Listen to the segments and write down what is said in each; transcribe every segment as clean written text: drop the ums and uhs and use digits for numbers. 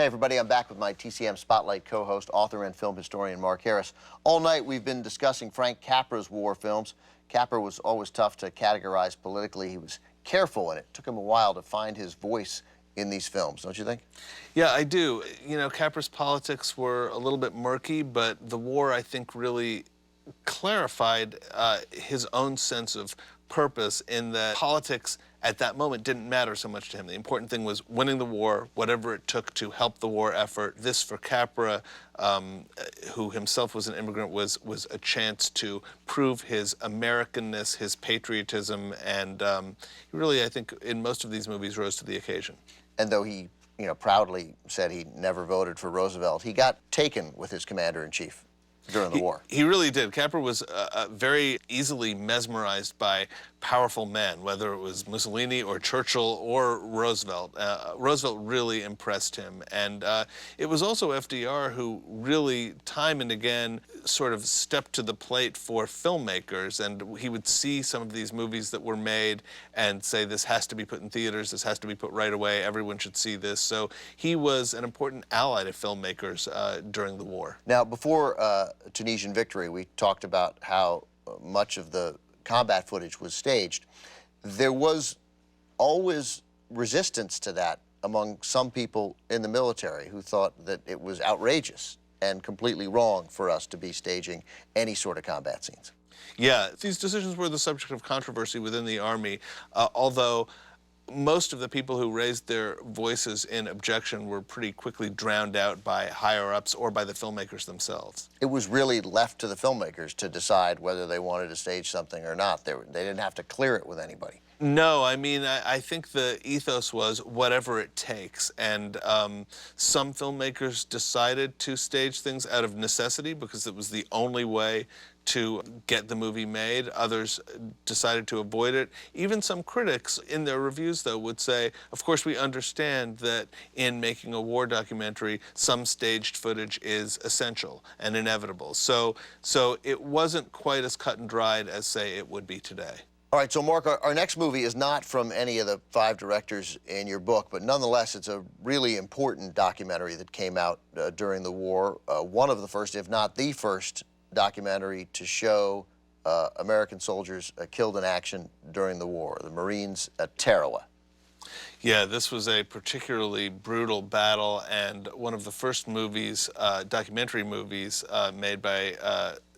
Hey everybody, I'm back with my TCM Spotlight co-host, author and film historian Mark Harris. All night we've been discussing Frank Capra's war films. Capra was always tough to categorize politically. He was careful, and it took him a while to find his voice in these films, don't you think? Yeah, I do. You know, Capra's politics were a little bit murky, but the war, I think, really clarified his own sense of purpose, in that politics at that moment didn't matter so much to him. The important thing was winning the war, whatever it took to help the war effort. This, for Capra, who himself was an immigrant, was a chance to prove his Americanness, his patriotism, and he really, I think, in most of these movies, rose to the occasion. And though he, proudly said he never voted for Roosevelt, he got taken with his commander-in-chief during the war. He really did. Capra was very easily mesmerized by powerful men, whether it was Mussolini or Churchill or Roosevelt. Roosevelt really impressed him. And it was also FDR who really, time and again, sort of stepped to the plate for filmmakers. And he would see some of these movies that were made and say, this has to be put in theaters, this has to be put right away, everyone should see this. So he was an important ally to filmmakers during the war. Now, before Tunisian victory, we talked about how much of the combat footage was staged. There was always resistance to that among some people in the military who thought that it was outrageous and completely wrong for us to be staging any sort of combat scenes. Yeah, these decisions were the subject of controversy within the Army, although most of the people who raised their voices in objection were pretty quickly drowned out by higher-ups or by the filmmakers themselves. It was really left to the filmmakers to decide whether they wanted to stage something or not. They didn't have to clear it with anybody. No, I mean, I think the ethos was whatever it takes, and some filmmakers decided to stage things out of necessity because it was the only way to get the movie made. Others decided to avoid it. Even some critics in their reviews, though, would say, of course, we understand that in making a war documentary, some staged footage is essential and inevitable. So it wasn't quite as cut and dried as, say, it would be today. All right, so Mark, our next movie is not from any of the 5 directors in your book, but nonetheless, it's a really important documentary that came out during the war. One of the first, if not the first, documentary to show American soldiers killed in action during the war, the Marines at Tarawa. Yeah, this was a particularly brutal battle, and one of the first movies, documentary movies, made by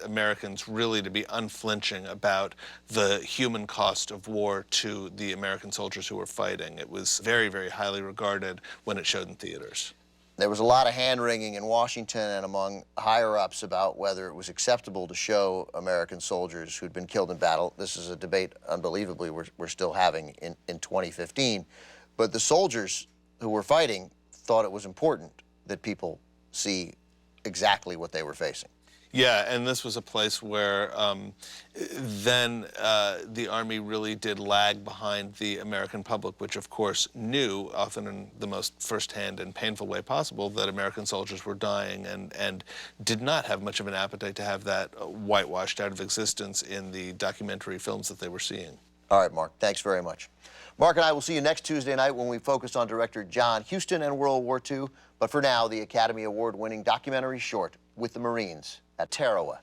Americans, really to be unflinching about the human cost of war to the American soldiers who were fighting. It was very, very highly regarded when it showed in theaters. There was a lot of hand-wringing in Washington and among higher-ups about whether it was acceptable to show American soldiers who'd been killed in battle. This is a debate, unbelievably, we're still having in 2015. But the soldiers who were fighting thought it was important that people see exactly what they were facing. Yeah, and this was a place where then the Army really did lag behind the American public, which of course knew, often in the most firsthand and painful way possible, that American soldiers were dying, and did not have much of an appetite to have that whitewashed out of existence in the documentary films that they were seeing. All right, Mark, thanks very much. Mark and I will see you next Tuesday night when we focus on director John Huston and World War II. But for now, the Academy Award-winning documentary short, With the Marines at Tarawa.